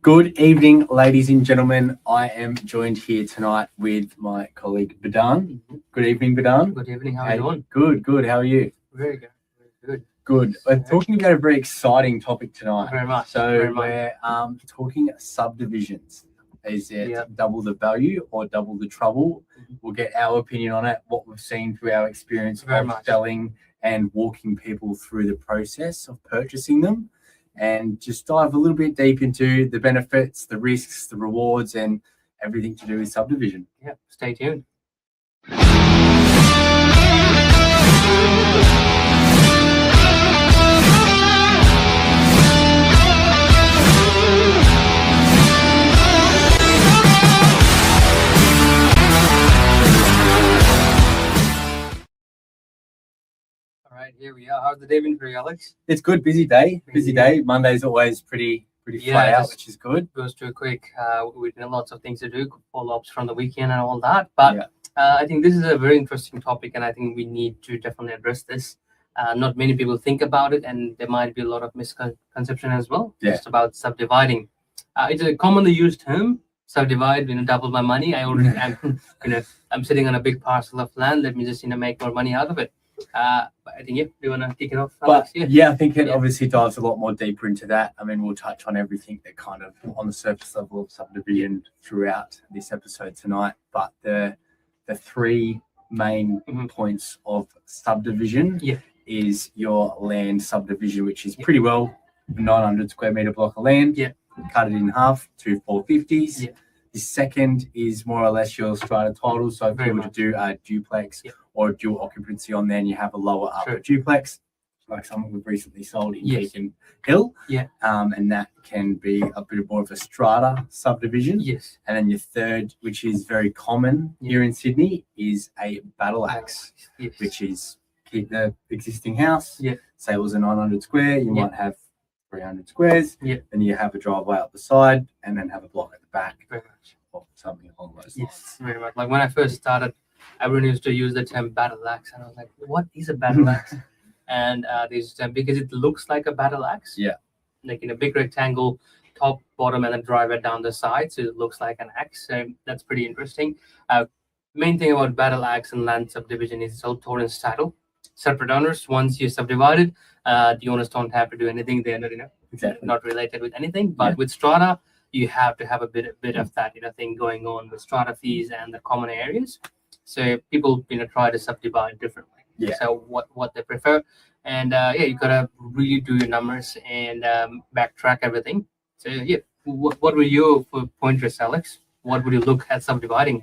Good evening, ladies and gentlemen. I am joined here tonight with my colleague Badan. Good evening, Badan. Good evening. How are you doing? Good. How are you? Very good. Very good. Good. We're talking about a very exciting topic tonight. Very much. So very much. we're talking subdivisions. Is it Yep. double the value or double the trouble? Mhm. We'll get our opinion on it, what we've seen through our experience Very of much. selling and walking people through the process of purchasing them, and just dive a little bit deep into the benefits, the risks, the rewards, and everything to do with subdivision. Yeah. Stay tuned. All right, here we are. How's the day been for you, Alex? It's good, busy day. Busy Monday's always pretty Yeah, flat out, just- which is good. Goes too quick. We've got lots of things to do, follow-ups from the weekend and all that. But Yeah. I think this is a very interesting topic, and I think we need to definitely address this. Not many people think about it, and there might be a lot of misconception as well, Yeah. just about subdividing. It's a commonly used term, subdivide. Double my money. I'm sitting on a big parcel of land. Let me just make more money out of it. But I think we want to kick it off. But Alex? I think it Yeah. obviously dives a lot more deeper into that. I mean, we'll touch on everything that kind of on the surface level of subdivision throughout this episode tonight. But the three main Mhm. points of subdivision Yeah. is your land subdivision, which is pretty well 900 square meter block of land. Yeah. Cut it in half to 450s. Yeah. The second is more or less your strata title. So if Very you were to much. do a duplex Yeah. or a dual occupancy on there, and you have a lower upper Sure. duplex, like something we've recently sold in Yes. Beacon Hill. Yeah. And that can be a bit more of a strata subdivision. Yes. And then your third, which is very common Yeah. here in Sydney, is a battle axe, Yes. which is keep the existing house. Yeah. Say it was a 900 square, you Yeah. might have 300 squares. Yeah. Then you have a driveway up the side, and then have a block at the back, Very much. or something along those lines. Yes, very much. Like when I first started, everyone used to use the term battle axe, and I was like, "What is a battle axe?" And this term, because it looks like a battle axe. Yeah. Like in a big rectangle, top, bottom, and then driveway down the side, so it looks like an axe. So that's pretty interesting. Main thing about battle axe and land subdivision is it's all Torrance title. Separate owners. Once you subdivide it, the owners don't have to do anything. They're not, Exactly. not related with anything. But Yeah. with strata, you have to have a bit of that thing going on with strata fees and the common areas. So people try to subdivide differently. Yeah. So what they prefer, and you gotta really do your numbers and backtrack everything. So what were your pointers, Alex? What would you look at subdividing?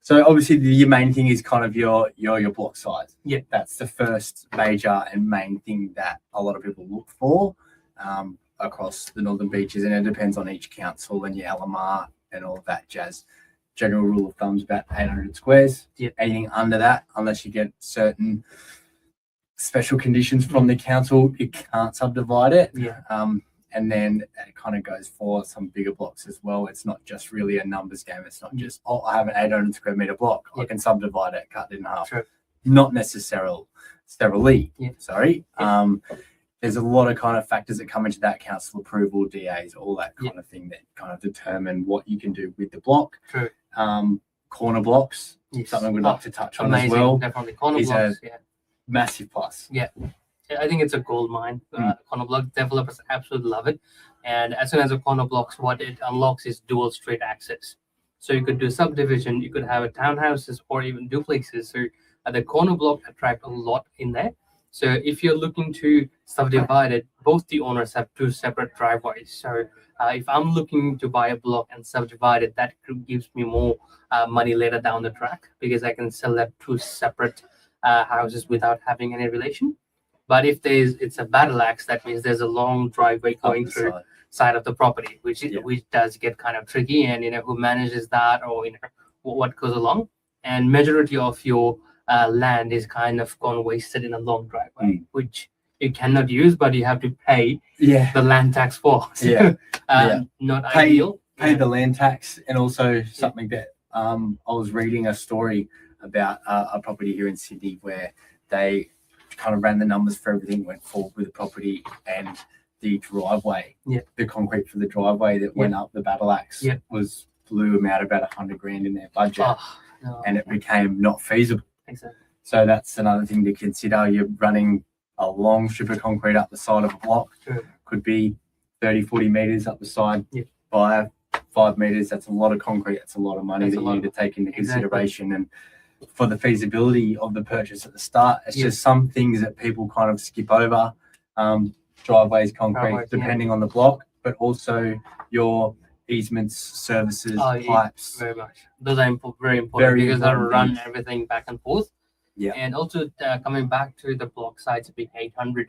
So obviously your main thing is kind of your block size. Yeah. That's the first major and main thing that a lot of people look for across the Northern Beaches, and it depends on each council and your LMR and all of that jazz. General rule of thumb is about 800 squares. Yeah. Anything under that, unless you get certain special conditions from the council, you can't subdivide it. Yeah. And then it kind of goes for some bigger blocks as well. It's not just really a numbers game. It's not just, I have an 800 square meter block. I Yeah. can subdivide it, cut it in half. Sure. Not necessarily. Yeah. Sorry. Yeah. There's a lot of kind of factors that come into that, council approval, DAs, all that Yeah. kind of thing that kind of determine what you can do with the block. True. Corner blocks, Yes. something we'd like to touch on Amazing. as well. Definitely corner is a- blocks. Yeah. Massive plus. I think it's a gold mine. Corner block developers absolutely love it. And as soon as a corner blocks, what it unlocks is dual street access. So you could do subdivision, you could have a townhouses or even duplexes. So the corner block attract a lot in there. So if you're looking to subdivide it, both the owners have two separate driveways. So if I'm looking to buy a block and subdivide it, that gives me more money later down the track because I can sell that two separate houses without having any relation. But if it's a battle axe, that means there's a long driveway going Up the through side. side of the property, which Yeah. which does get kind of tricky, and who manages that, or what goes along. And majority of your land is kind of gone wasted in a long driveway, which you cannot use, but you have to pay Yeah. the land tax for. So, Yeah. Yeah. Not Pay- ideal. Pay Yeah. the land tax, and also something that I was reading a story about a property here in Sydney where they kind of ran the numbers for everything, went forward with the property, and the driveway. Yeah. The concrete for the driveway that went up the Battle Axe Yeah. blew them out about $100,000 in their budget, Oh, no. and it became not feasible. Exactly. So that's another thing to consider. You're running a long strip of concrete up the side of a block. True. Could be 30, 40 meters up the side Yeah. by 5 meters. That's a lot of concrete. That's a lot of money That's that a you lot. need to take into Exactly. consideration. And for the feasibility of the purchase at the start, it's Yeah. just some things that people kind of skip over. Driveways, concrete, Driveways, yeah. depending on the block, but also your easements, services, Oh, yeah. pipes. Very much. Those are very important Very because they'll important run things. everything back and forth. Yeah. And also coming back to the block size being 800,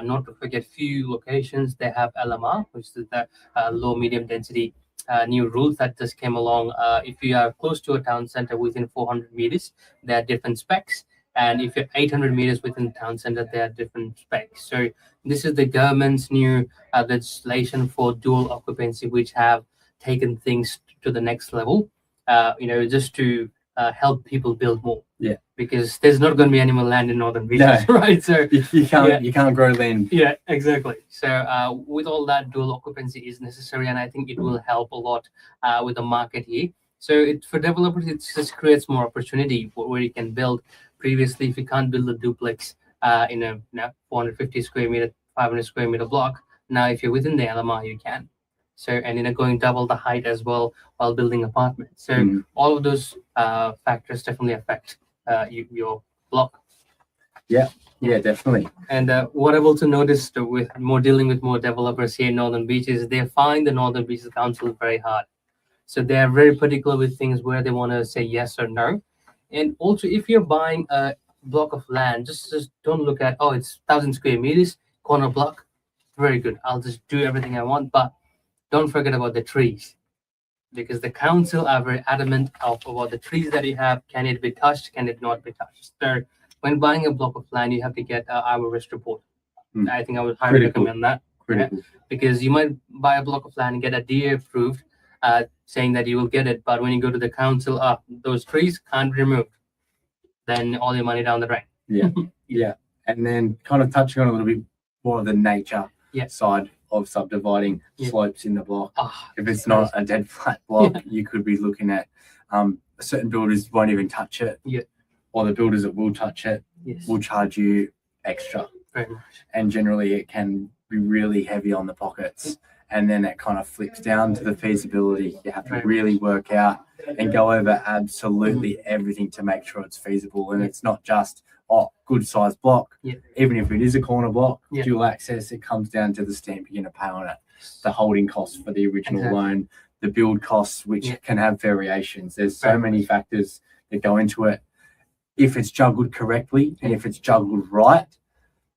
not to forget few locations they have LMR, which is the low medium density new rules that just came along. If you are close to a town center within 400 meters, there are different specs. And if you're 800 meters within the town center, there are different specs. So this is the government's new legislation for dual occupancy, which have taken things to the next level, just to help people build more. Yeah. Because there's not going to be any more land in northern beaches, right? So You can't Yeah. you can't grow land. yeah, exactly. So with all that, dual occupancy is necessary, and I think it will help a lot with the market here. So for developers, it just creates more opportunity where you can build. Previously, if you can't build a duplex in a 450 square meter, 500 square meter block, now if you're within the LMR, you can. So and going double the height as well while building apartments. So Mm. all of those factors definitely affect your block. Yeah, definitely. And what I've also noticed with dealing with more developers here in Northern Beaches, they find the Northern Beaches Council very hard. So they are very particular with things where they want to say yes or no. And also, if you're buying a block of land, just don't look at, it's 1,000 square meters, corner block, very good. I'll just do everything I want. But don't forget about the trees, because the council are very adamant about the trees that you have. Can it be touched? Can it not be touched? So when buying a block of land, you have to get an arborist report. Mm. I think I would highly Critical. recommend that, Critical. because you might buy a block of land and get a DA approved, saying that you will get it, but when you go to the council, those trees can't be removed. Then all your money down the drain. Yeah. And then kind of touching on a little bit more of the nature Yeah. side of subdividing Yeah. slopes in the block. Ah, If it's not a dead flat block, you could be looking at certain builders won't even touch it. Yeah. Or the builders that will touch it yes, will charge you extra. very much. And generally it can be really heavy on the pockets. And then it kind of flips down to the feasibility. You have to Right. really work out and go over absolutely everything to make sure it's feasible. And it's not just, good sized block. Yeah. Even if it is a corner block, Yeah. dual access, it comes down to the stamp you're going to pay on it, the holding costs for the original Exactly. loan, the build costs, which Yeah. can have variations. There's so Very many much. factors that go into it. If it's juggled correctly and if it's juggled right,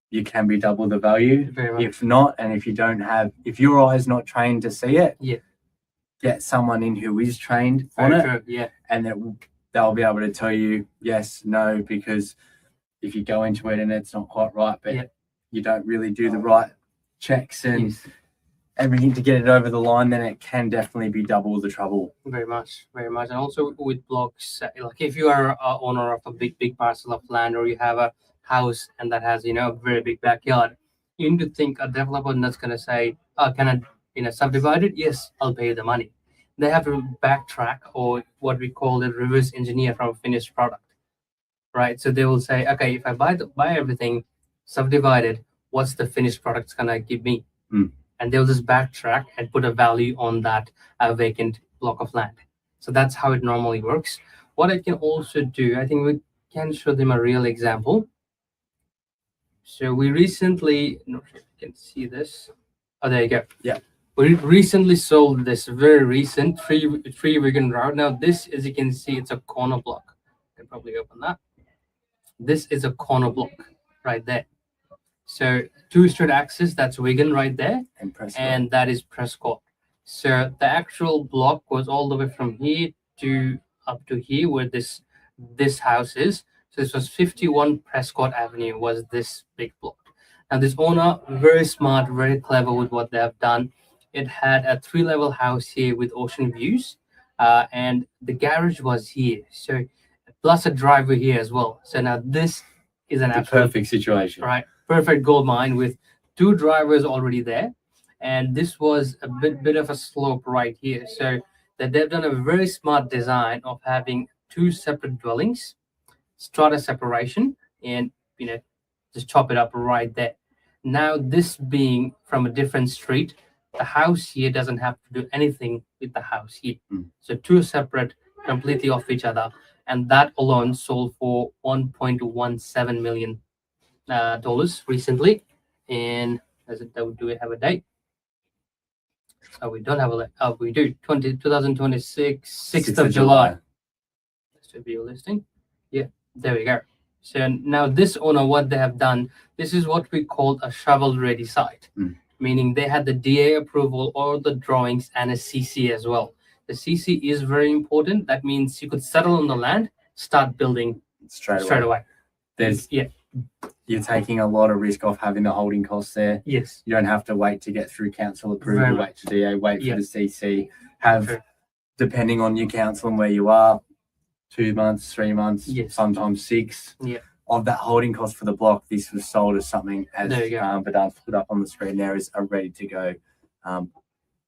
you can be double the value. Very much. If not, and if your eye's not trained to see it, Yeah. get someone in who is trained on Very it, true. Yeah, and they'll be able to tell you yes, no, because if you go into it and it's not quite right, but Yeah. you don't really do the right checks and yes, everything to get it over the line, then it can definitely be double the trouble. very much, very much. And also with blocks, like if you are a owner of a big parcel of land, or you have a house and that has a very big backyard, you need to think a developer that's going to say, can I subdivide it? Yes, I'll pay you the money. They have to backtrack, or what we call the reverse engineer from a finished product, right? So they will say, okay, if I buy everything subdivided, what's the finished product's gonna give me? Mm. And they'll just backtrack and put a value on that vacant block of land. So that's how it normally works. What I can also do, I think we can show them a real example. So we recently, not sure if you can see this. Oh, there you go. Yeah. We recently sold this very recent three Wigan Road. Now this, as you can see, it's a corner block. I can probably open that. This is a corner block right there. So 2 straight axis, that's Wigan right there, And press and that is Prescott. So the actual block goes all the way from here to up to here where this house is. So this was 51 Prescott Avenue was this big block. Now this owner, very smart, very clever with what they have done. It had a 3-level house here with ocean views, and the garage was here. So plus a driveway here as well. So now this is an the absolute perfect situation. right, perfect gold mine with two drivers already there, and this was a bit of a slope right here. So that they've done a very smart design of having two separate dwellings, strata separation, and just chop it up right there. Now, this being from a different street, the house here doesn't have to do anything with the house here. So two separate, completely off each other, and that alone sold for $1.17 million recently. And do we have a date? Oh, we don't have a. Oh, we do. 2026, 6th of July. That should be your listing. Yeah, there we go. So now this owner, what they have done, this is what we call a shovel-ready site, meaning they had the DA approval, all the drawings, and a CC as well. The CC is very important. That means you could settle on the land, start building straight away. You're taking a lot of risk off having the holding costs there. Yes. You don't have to wait to get through council approval, wait to DA, wait for the CC. Depending on your council and where you are, 2 months, 3 months, sometimes 6. Yeah. Of that holding cost for the block, this was sold as something, as Vedant put up on the screen there, is a ready to go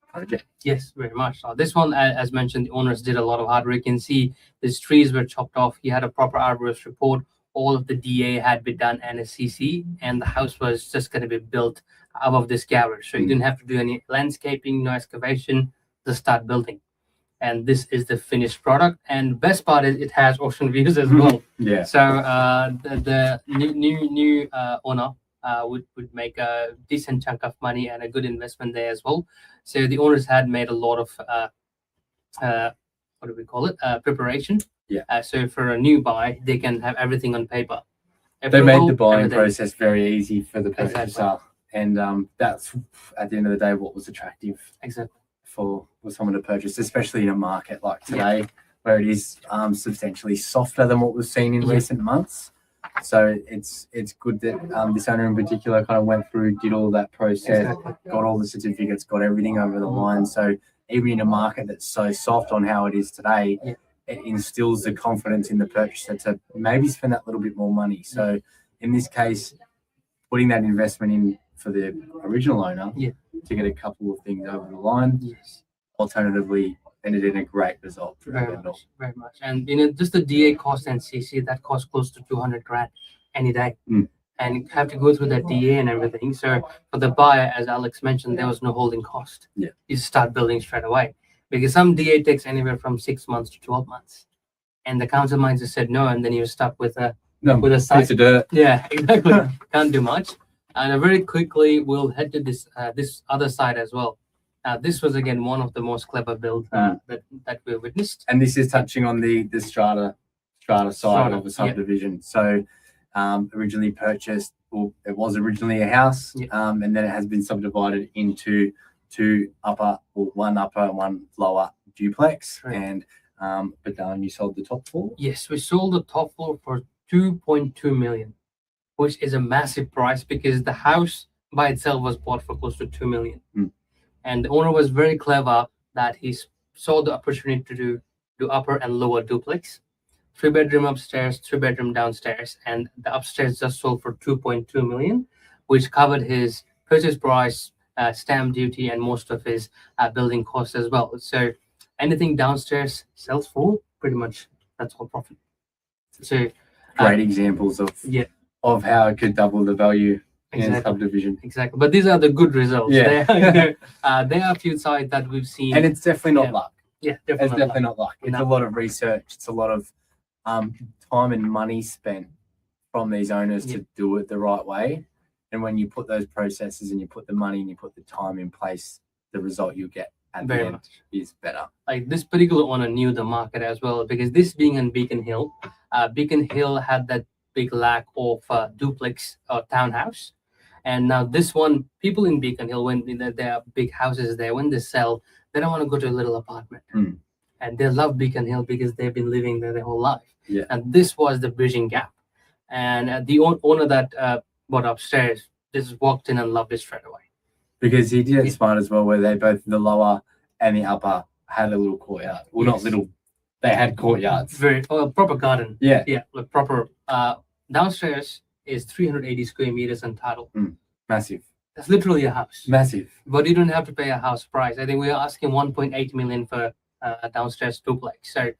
project. Yes, very much. This one, as mentioned, the owners did a lot of hard work. You can see these trees were chopped off. He had a proper arborist report. All of the DA had been done and a CC, and the house was just going to be built above this garage. So you didn't have to do any landscaping, no excavation, just start building. And this is the finished product. And best part is it has ocean views as well. Yeah. So the new owner would make a decent chunk of money and a good investment there as well. So the owners had made a lot of what do we call it? Preparation. Yeah. So for a new buy, they can have everything on paper. They made the buying process very easy for the purchaser, and that's at the end of the day what was attractive. Exactly. For someone to purchase, especially in a market like today, where it is substantially softer than what we've seen in recent months. So it's good that this owner in particular kind of went through, did all that process, got all the certificates, got everything over the line. So even in a market that's so soft on how it is today, it instills the confidence in the purchaser to maybe spend that little bit more money. So in this case, putting that investment in for the original owner to get a couple of things over the line. Yes. Alternatively, ended in a great result for the vendor. Very much. And just the DA cost and CC, that costs close to 200 grand any day. And you have to go through that DA and everything. So for the buyer, as Alex mentioned, there was no holding cost. Yeah. You start building straight away. Because some DA takes anywhere from 6 months to 12 months. And the council might just said no, and then you're stuck with a site. Piece of dirt. Yeah, exactly. Can't do much. And very quickly, we'll head to this other side as well. This was again one of the most clever builds that we witnessed. And this is touching on the strata side of a subdivision. So originally purchased, well, it was originally a house, and then it has been subdivided into one upper and one lower duplex. And but Dan, you sold the top floor? Yes, we sold the top floor for 2.2 million, which is a massive price because the house by itself was bought for close to 2 million. And the owner was very clever that he saw the opportunity to do upper and lower duplex, 3-bedroom upstairs, 3-bedroom downstairs, and the upstairs just sold for 2.2 million, which covered his purchase price, stamp duty, and most of his building costs as well. So anything downstairs sells for pretty much that's all profit. So great examples of how it could double the value in a subdivision. Exactly. But these are the good results. Yeah. There are a few sites that we've seen. And it's definitely not luck. Yeah, It's definitely not luck. It's a lot of research. It's a lot of time and money spent from these owners to do it the right way. And when you put those processes and you put the money and you put the time in place, the result you get at the end is better. Like this particular owner knew the market as well, because this being in Beacon Hill had that big lack of duplex or townhouse. And now this one, people in Beacon Hill, when there are big houses there, when they sell, they don't want to go to a little apartment. And they love Beacon Hill because they've been living there their whole life. Yeah. And this was the bridging gap. And the owner that bought upstairs just walked in and loved it straight away. Because he did it smart as well, where they both, the lower and the upper, had a little courtyard. Well, not little, they had courtyards. Very proper garden. Yeah. Yeah, like proper. Downstairs is 380 square meters in total. Massive. That's literally a house. Massive. But you don't have to pay a house price. I think we are asking 1.8 million for a downstairs duplex. So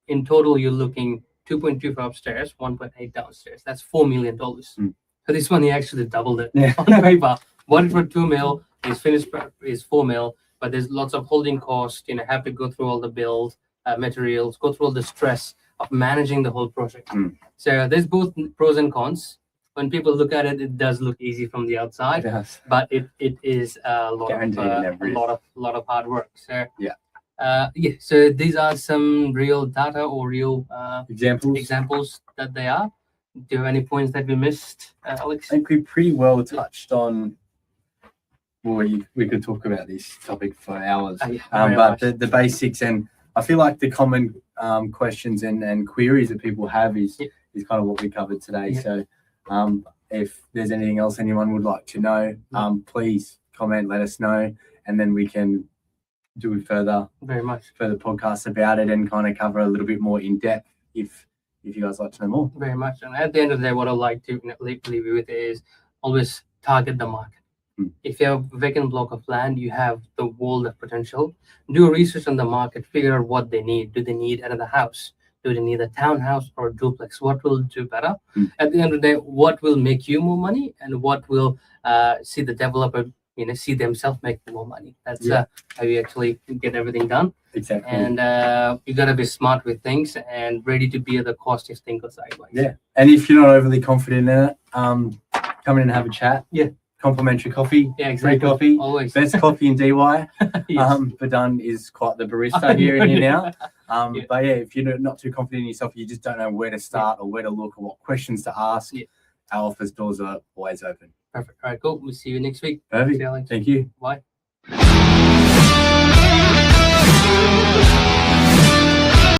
in total, you're looking 2.2 for upstairs, 1.8 downstairs. That's $4 million. Mm. So this one, he actually doubled it Yeah. on paper. Bought it for 2 mil. His finished is 4 mil, but there's lots of holding costs. Have to go through all the bills, materials, go through all the stress of managing the whole project. Mm. So there's both pros and cons. When people look at it, it does look easy from the outside, Yes. but it is a lot Guaranteed it never is. lot of hard work. So Yeah. So these are some real data or real Examples. examples that they are. Do you have any points that we missed, Alex? I think we pretty well touched on. Well, we could talk about this topic for hours, Yeah, very but much. the basics, and I feel like the common questions and queries that people have is kind of what we covered today. Yeah. So, if there's anything else anyone would like to know, please comment, let us know, and then we can do further Very much. podcasts about it and kind of cover a little bit more in depth if you guys like to know more. Very much. And at the end of the day, what I'd like to leave you with is always target the market. Mm. If you have a vacant block of land, you have the world of potential. Do research on the market, figure out what they need. Do they need another house? Do they need a townhouse or a duplex? What will do better? Mm. At the end of the day, what will make you more money and what will see the developer see themselves make more money? That's Yeah. how you actually get everything done. Exactly. And you got to be smart with things and ready to bear the cost if things go sideways. Yeah. And if you're not overly confident in it, come in and have a chat. Yeah. Complimentary coffee. Yeah, Free exactly. coffee. Always. Best coffee in DY. Yes. Badun is quite the barista here in here now. Yeah. But yeah, if you're not too confident in yourself, you just don't know where to start or where to look or what questions to ask, Yeah. our office doors are always open. Perfect. All right, cool. We'll see you next week. Perfect. See you, Alex. Thank you. Bye.